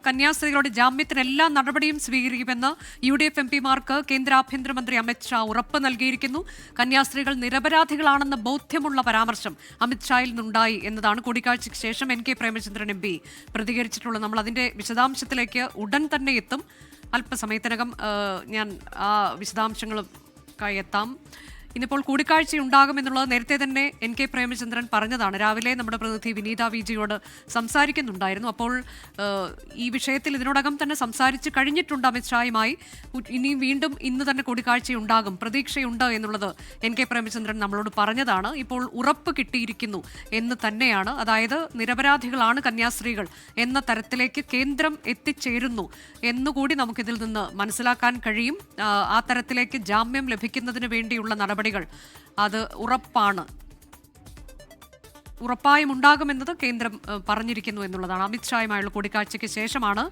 കന്യാസ്ത്രീകളുടെ ജാമ്യത്തിന് എല്ലാ നടപടിയും സ്വീകരിക്കുമെന്ന് UDF എംപിമാർക്ക് കേന്ദ്ര ആഭ്യന്തരമന്ത്രി അമിത്ഷാ ഉറപ്പ് നൽകിയിരിക്കുന്നു. കന്യാസ്ത്രീകൾ നിരപരാധികളാണെന്ന് ബോധ്യമുള്ള പരാമർശം അമിത്ഷായിൽ നിന്നുണ്ടായി എന്നതാണ് കൂടിക്കാഴ്ചയ്ക്ക് ശേഷം NK പ്രേമചന്ദ്രൻ MP പ്രതികരിച്ചിട്ടുള്ളത്. നമ്മൾ അതിന്റെ വിശദാംശത്തിലേക്ക് ഉടൻ തന്നെ എത്തും. അല്പസമയത്തിനകം ഞാൻ ആ വിശദാംശങ്ങളുമായി എത്താം. ഇന്നിപ്പോൾ കൂടിക്കാഴ്ചയുണ്ടാകുമെന്നുള്ളത് നേരത്തെ തന്നെ NK പ്രേമചന്ദ്രൻ പറഞ്ഞതാണ്. രാവിലെ നമ്മുടെ പ്രതിനിധി വിനീത വിജിയോട് സംസാരിക്കുന്നുണ്ടായിരുന്നു. അപ്പോൾ ഈ വിഷയത്തിൽ ഇതിനോടകം തന്നെ സംസാരിച്ച് കഴിഞ്ഞിട്ടുണ്ട് അമിത്ഷായുമായി. ഇനിയും വീണ്ടും ഇന്ന് തന്നെ കൂടിക്കാഴ്ചയുണ്ടാകും, പ്രതീക്ഷയുണ്ട് എന്നുള്ളത് NK പ്രേമചന്ദ്രൻ നമ്മളോട് പറഞ്ഞതാണ്. ഇപ്പോൾ ഉറപ്പ് കിട്ടിയിരിക്കുന്നു എന്ന് തന്നെയാണ്. അതായത് നിരപരാധികളാണ് കന്യാസ്ത്രീകൾ എന്ന തരത്തിലേക്ക് കേന്ദ്രം എത്തിച്ചേരുന്നു എന്നുകൂടി നമുക്കിതിൽ നിന്ന് മനസ്സിലാക്കാൻ കഴിയും. ആ തരത്തിലേക്ക് ജാമ്യം ലഭിക്കുന്നതിന് വേണ്ടിയുള്ള നടപടികൾ അത് ഉറപ്പായും ഉണ്ടാകുമെന്നത് കേന്ദ്രം പറഞ്ഞിരിക്കുന്നു എന്നുള്ളതാണ്. അമിത്ഷായുമായുള്ള കൂടിക്കാഴ്ചയ്ക്ക് ശേഷമാണ്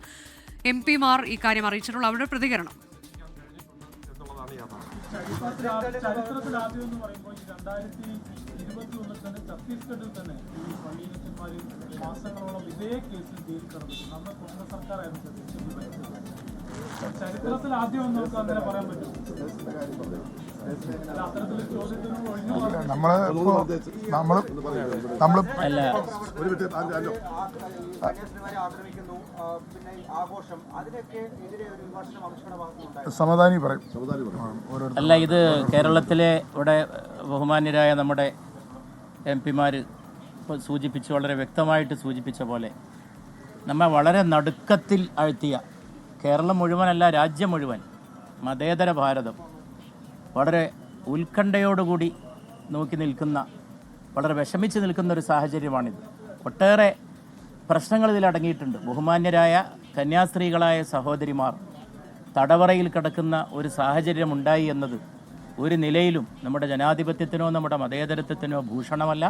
MPമാർ ഇക്കാര്യം അറിയിച്ചിട്ടുള്ള അവരുടെ പ്രതികരണം. ചരിത്രത്തിലാദ്യം പറയുമ്പോൾ 2021 തന്നെ ഛത്തീസ്ഗഡിൽ തന്നെ ഈ പള്ളിയച്ചന്മാർ മാസങ്ങളോളം ഇതേ കേസിൽ ജയിലിൽ കിടന്നിട്ടുണ്ട്. അന്ന് കോൺഗ്രസ് സർക്കാരായിരുന്നു ഛത്തീസ്ഗഡിൽ ഭരിച്ചത്. ചരിത്രത്തിൽ ആദ്യം നമുക്ക് അങ്ങനെ പറയാൻ പറ്റും. സമാധാനി പറയും. അല്ല, ഇത് കേരളത്തിലെ ഇവിടെ ബഹുമാന്യരായ നമ്മുടെ MPമാർ സൂചിപ്പിച്ച് വളരെ വ്യക്തമായിട്ട് സൂചിപ്പിച്ച പോലെ നമ്മെ വളരെ നടുക്കത്തിൽ ആഴ്ത്തിയ കേരളം മുഴുവനല്ല, രാജ്യം മുഴുവൻ, മതേതര ഭാരതം വളരെ ഉത്കണ്ഠയോടുകൂടി നോക്കി നിൽക്കുന്ന, വളരെ വിഷമിച്ച് നിൽക്കുന്ന ഒരു സാഹചര്യമാണിത്. ഒട്ടേറെ പ്രശ്നങ്ങൾ ഇതിലടങ്ങിയിട്ടുണ്ട്. ബഹുമാന്യരായ കന്യാസ്ത്രീകളായ സഹോദരിമാർ തടവറയിൽ കിടക്കുന്ന ഒരു സാഹചര്യമുണ്ടായി എന്നത് ഒരു നിലയിലും നമ്മുടെ ജനാധിപത്യത്തിനോ നമ്മുടെ മതേതരത്വത്തിനോ ഭൂഷണമല്ല.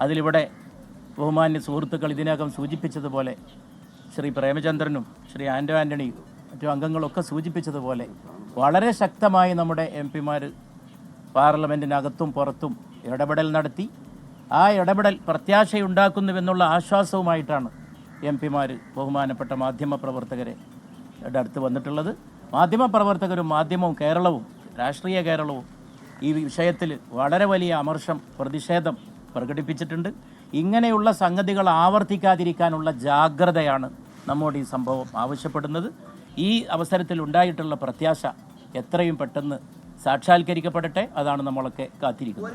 അതിലിവിടെ ബഹുമാന്യ സുഹൃത്തുക്കൾ ഇതിനകം സൂചിപ്പിച്ചതുപോലെ ശ്രീ പ്രേമചന്ദ്രനും ശ്രീ ആൻ്റണിയും മറ്റു അംഗങ്ങളൊക്കെ സൂചിപ്പിച്ചതുപോലെ വളരെ ശക്തമായി നമ്മുടെ MPമാർ പാർലമെൻറ്റിനകത്തും പുറത്തും ഇടപെടൽ നടത്തി. ആ ഇടപെടൽ പ്രത്യാശയുണ്ടാക്കുന്നുവെന്നുള്ള ആശ്വാസവുമായിട്ടാണ് MPമാർ ബഹുമാനപ്പെട്ട മാധ്യമപ്രവർത്തകരെ അടുത്ത് വന്നിട്ടുള്ളത്. മാധ്യമപ്രവർത്തകരും മാധ്യമവും കേരളവും, രാഷ്ട്രീയ കേരളവും ഈ വിഷയത്തിൽ വളരെ വലിയ അമർഷം, പ്രതിഷേധം പ്രകടിപ്പിച്ചിട്ടുണ്ട്. ഇങ്ങനെയുള്ള സംഗതികൾ ആവർത്തിക്കാതിരിക്കാനുള്ള ജാഗ്രതയാണ് നമ്മോട് ഈ സംഭവം ആവശ്യപ്പെടുന്നത്. ഈ അവസരത്തിൽ ഉണ്ടായിട്ടുള്ള പ്രത്യാശ എത്രയും പെട്ടെന്ന് സാക്ഷാത്കരിക്കപ്പെടട്ടെ. അതാണ് നമ്മളൊക്കെ കാത്തിരിക്കുന്നത്.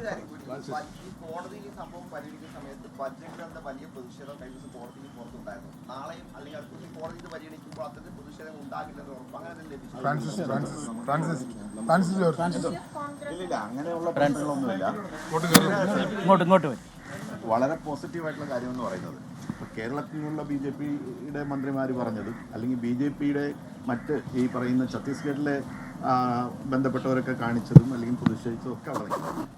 ഇങ്ങോട്ട് വരും. വളരെ പോസിറ്റീവായിട്ടുള്ള കാര്യം എന്ന് പറയുന്നത്, ഇപ്പോൾ കേരളത്തിൽ നിന്നുള്ള BJPയുടെ മന്ത്രിമാർ പറഞ്ഞതും അല്ലെങ്കിൽ BJPയുടെ മറ്റ് ഈ പറയുന്ന ഛത്തീസ്ഗഡിലെ ബന്ധപ്പെട്ടവരൊക്കെ കാണിച്ചതും അല്ലെങ്കിൽ പ്രതിഷേധിച്ചതും ഒക്കെ അവിടെ നിൽക്കുന്നത്.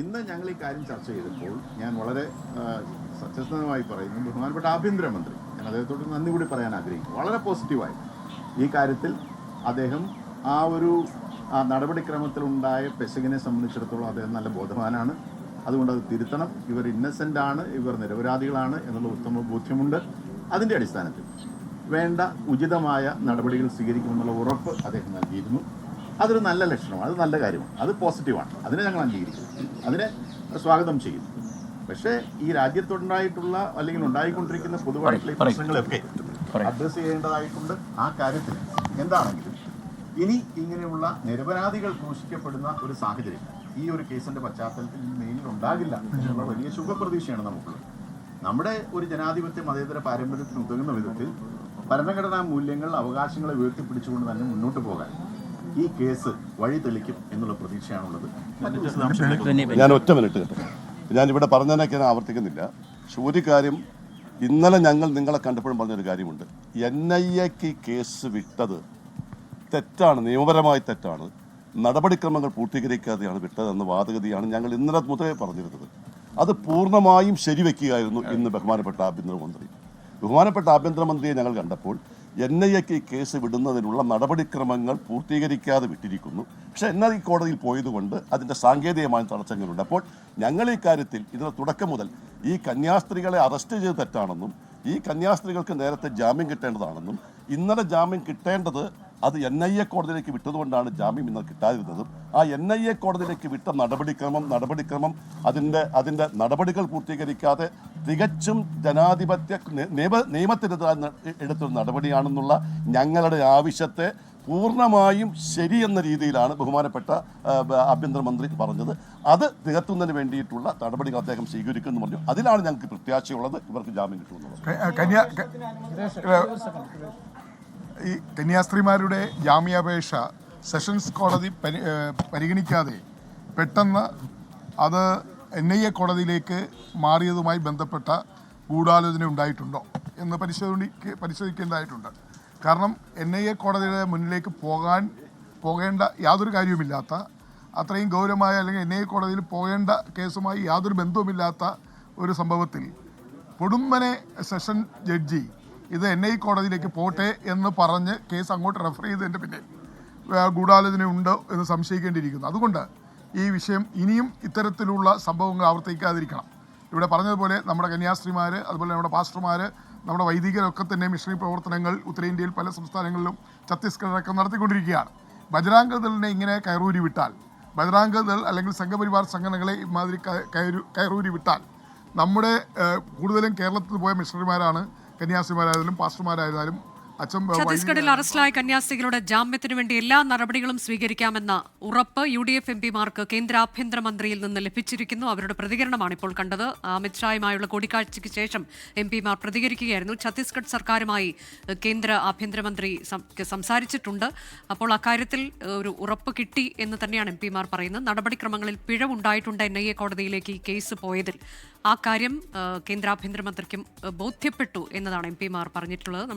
ഇന്ന് ഞങ്ങൾ ഈ കാര്യം ചർച്ച ചെയ്തപ്പോൾ ഞാൻ വളരെ സത്യസന്ധമായി പറയുന്നു, ബഹുമാനപ്പെട്ട ആഭ്യന്തരമന്ത്രി, ഞാൻ അദ്ദേഹത്തോട് നന്ദി കൂടി പറയാൻ ആഗ്രഹിക്കുന്നു. വളരെ പോസിറ്റീവായി ഈ കാര്യത്തിൽ അദ്ദേഹം ആ ഒരു നടപടിക്രമത്തിലുണ്ടായ പെശകിനെ സംബന്ധിച്ചിടത്തോളം അദ്ദേഹം നല്ല ബോധവാനാണ്. അതുകൊണ്ട് അത് തിരുത്തണം, ഇവർ ഇന്നസെൻ്റ് ആണ്, ഇവർ നിരപരാധികളാണ് എന്നുള്ള ഉത്തമ ബോധ്യമുണ്ട്. അതിൻ്റെ അടിസ്ഥാനത്തിൽ വേണ്ട ഉചിതമായ നടപടികൾ സ്വീകരിക്കുമെന്നുള്ള ഉറപ്പ് അദ്ദേഹം നൽകിയിരുന്നു. അതൊരു നല്ല ലക്ഷണമാണ്, അത് നല്ല കാര്യമാണ്, അത് പോസിറ്റീവാണ്. അതിനെ ഞങ്ങൾ അംഗീകരിക്കുന്നു, അതിനെ സ്വാഗതം ചെയ്യുന്നു. പക്ഷേ ഈ രാജ്യത്തുണ്ടായിട്ടുള്ള അല്ലെങ്കിൽ ഉണ്ടായിക്കൊണ്ടിരിക്കുന്ന പൊതുവായിട്ടുള്ള ഈ പ്രശ്നങ്ങളൊക്കെ അഡ്രസ്സ് ചെയ്യേണ്ടതായിട്ടുണ്ട്. ആ കാര്യത്തിൽ എന്താണെങ്കിലും ഇനി ഇങ്ങനെയുള്ള നിരപരാധികൾ ക്രൂശിക്കപ്പെടുന്ന ഒരു സാഹചര്യം ഈ ഒരു കേസിന്റെ പശ്ചാത്തലത്തിൽ മെയിനിൽ ഉണ്ടാകില്ല എന്നുള്ള വലിയ ശുഭപ്രതീക്ഷയാണ് നമുക്കുള്ളത്. നമ്മുടെ ഒരു ജനാധിപത്യ മതേതര പാരമ്പര്യത്തിന് ഉതകുന്ന വിധത്തിൽ ഭരണഘടനാ മൂല്യങ്ങൾ, അവകാശങ്ങളെ ഉയർത്തിപ്പിടിച്ചുകൊണ്ട് തന്നെ മുന്നോട്ട് പോകാൻ ഈ കേസ് വഴി തെളിക്കും എന്നുള്ള പ്രതീക്ഷയാണുള്ളത്. ഞാൻ ഒറ്റ മിനിറ്റ് കേട്ടോ, ഞാനിവിടെ പറഞ്ഞതിനൊക്കെ ഞാൻ ആവർത്തിക്കുന്നില്ല. പക്ഷെ ഒരു കാര്യം ഇന്നലെ ഞങ്ങൾ നിങ്ങളെ കണ്ടപ്പോഴും പറഞ്ഞൊരു കാര്യമുണ്ട്. NIAക്ക് കേസ് വിട്ടത് തെറ്റാണ്, നിയമപരമായി തെറ്റാണ്, നടപടിക്രമങ്ങൾ പൂർത്തീകരിക്കാതെയാണ് വിട്ടതെന്ന വാദഗതിയാണ് ഞങ്ങൾ ഇന്നലെ മുതലേ പറഞ്ഞിരുന്നത്. അത് പൂർണ്ണമായും ശരിവെക്കുകയായിരുന്നു ഇന്ന് ബഹുമാനപ്പെട്ട ആഭ്യന്തരമന്ത്രി. ബഹുമാനപ്പെട്ട ആഭ്യന്തരമന്ത്രിയെ ഞങ്ങൾ കണ്ടപ്പോൾ NIAക്ക് കേസ് വിടുന്നതിനുള്ള നടപടിക്രമങ്ങൾ പൂർത്തീകരിക്കാതെ വിട്ടിരിക്കുന്നു. പക്ഷേ NIA കോടതിയിൽ പോയതുകൊണ്ട് അതിൻ്റെ സാങ്കേതികമായ തടസ്സങ്ങളുണ്ട്. അപ്പോൾ ഞങ്ങൾ ഈ കാര്യത്തിൽ ഇതിന് തുടക്കം മുതൽ ഈ കന്യാസ്ത്രീകളെ അറസ്റ്റ് ചെയ്ത് തെറ്റാണെന്നും ഈ കന്യാസ്ത്രീകൾക്ക് നേരത്തെ ജാമ്യം കിട്ടേണ്ടതാണെന്നും ഇന്നലെ ജാമ്യം കിട്ടേണ്ടത് അത് NIA കോടതിയിലേക്ക് വിട്ടതുകൊണ്ടാണ് ജാമ്യം ഇന്നലെ കിട്ടാതിരുന്നതും ആ NIA കോടതിയിലേക്ക് വിട്ട നടപടിക്രമം അതിൻ്റെ നടപടികൾ പൂർത്തീകരിക്കാതെ തികച്ചും ജനാധിപത്യ നിയമത്തിനെതിരായി എടുത്തൊരു നടപടിയാണെന്നുള്ള ഞങ്ങളുടെ ആവശ്യത്തെ പൂർണ്ണമായും ശരിയെന്ന രീതിയിലാണ് ബഹുമാനപ്പെട്ട ആഭ്യന്തരമന്ത്രി പറഞ്ഞത്. അത് നികത്തുന്നതിന് വേണ്ടിയിട്ടുള്ള നടപടികൾ അദ്ദേഹം സ്വീകരിക്കുമെന്ന് പറഞ്ഞു. അതിലാണ് ഞങ്ങൾക്ക് പ്രത്യാശയുള്ളത് ഇവർക്ക് ജാമ്യം കിട്ടുമെന്നുള്ളത്. ഈ കന്യാസ്ത്രീമാരുടെ ജാമ്യാപേക്ഷ സെഷൻസ് കോടതി പരിഗണിക്കാതെ പെട്ടെന്ന് അത് NIA കോടതിയിലേക്ക് മാറിയതുമായി ബന്ധപ്പെട്ട ഗൂഢാലോചന ഉണ്ടായിട്ടുണ്ടോ എന്ന് പരിശോധിക്കേണ്ടതായിട്ടുണ്ട്. കാരണം NIA കോടതിയുടെ മുന്നിലേക്ക് പോകേണ്ട യാതൊരു കാര്യവുമില്ലാത്ത, അത്രയും ഗൗരവമായ അല്ലെങ്കിൽ NIA കോടതിയിൽ പോകേണ്ട കേസുമായി യാതൊരു ബന്ധവുമില്ലാത്ത ഒരു സംഭവത്തിൽ പൊടുന്നനെ സെഷൻ ജഡ്ജി ഇത് NIA കോടതിയിലേക്ക് പോട്ടെ എന്ന് പറഞ്ഞ് കേസ് അങ്ങോട്ട് റെഫർ ചെയ്തതിൻ്റെ പിന്നിൽ ഗൂഢാലോചന ഉണ്ട് എന്ന് സംശയിക്കേണ്ടിയിരിക്കുന്നു. അതുകൊണ്ട് ഈ വിഷയം ഇനിയും ഇത്തരത്തിലുള്ള സംഭവങ്ങൾ ആവർത്തിക്കാതിരിക്കണം. ഇവിടെ പറഞ്ഞതുപോലെ നമ്മുടെ കന്യാസ്ത്രീമാർ, അതുപോലെ നമ്മുടെ പാസ്റ്റർമാർ, നമ്മുടെ വൈദികരൊക്കെ തന്നെ മിഷണറി പ്രവർത്തനങ്ങൾ ഉത്തരേന്ത്യയിൽ പല സംസ്ഥാനങ്ങളിലും ഛത്തീസ്ഗഡിലൊക്കെ നടത്തിക്കൊണ്ടിരിക്കുകയാണ്. ബജ്റാംഗ് ദളിനെ ഇങ്ങനെ കയറൂരി വിട്ടാൽ, ബജ്റാംഗ് ദൾ അല്ലെങ്കിൽ സംഘപരിവാർ സംഘടനകളെ ഇമാതിരി കയറൂരി വിട്ടാൽ നമ്മുടെ കൂടുതലും കേരളത്തിൽ പോയ മിഷണറിമാരാണ് കന്യാസ്ത്രീമാരായാലും പാസ്റ്റർമാരായാലും ഛത്തീസ്ഗഡിൽ അറസ്റ്റിലായ കന്യാസ്ത്രീകളുടെ ജാമ്യത്തിനു വേണ്ടി എല്ലാ നടപടികളും സ്വീകരിക്കാമെന്ന ഉറപ്പ് UDF MPമാർക്ക് കേന്ദ്ര ആഭ്യന്തരമന്ത്രിയിൽ നിന്ന് ലഭിച്ചിരിക്കുന്നു. അവരുടെ പ്രതികരണമാണ് ഇപ്പോൾ കണ്ടത്. അമിത്ഷായുമായുള്ള കൂടിക്കാഴ്ചയ്ക്ക് ശേഷം MPമാർ പ്രതികരിക്കുകയായിരുന്നു. ഛത്തീസ്ഗഡ് സർക്കാരുമായി കേന്ദ്ര ആഭ്യന്തരമന്ത്രി സംസാരിച്ചിട്ടുണ്ട്. അപ്പോൾ അക്കാര്യത്തിൽ ഒരു ഉറപ്പ് കിട്ടി എന്ന് തന്നെയാണ് MPമാർ പറയുന്നത്. നടപടിക്രമങ്ങളിൽ പിഴവുണ്ടായിട്ടുണ്ട് NIA കോടതിയിലേക്ക് ഈ കേസ് പോയതിൽ. ആ കാര്യം കേന്ദ്ര ആഭ്യന്തരമന്ത്രിക്കും ബോധ്യപ്പെട്ടു എന്നതാണ് MPമാർ പറഞ്ഞിട്ടുള്ളത്.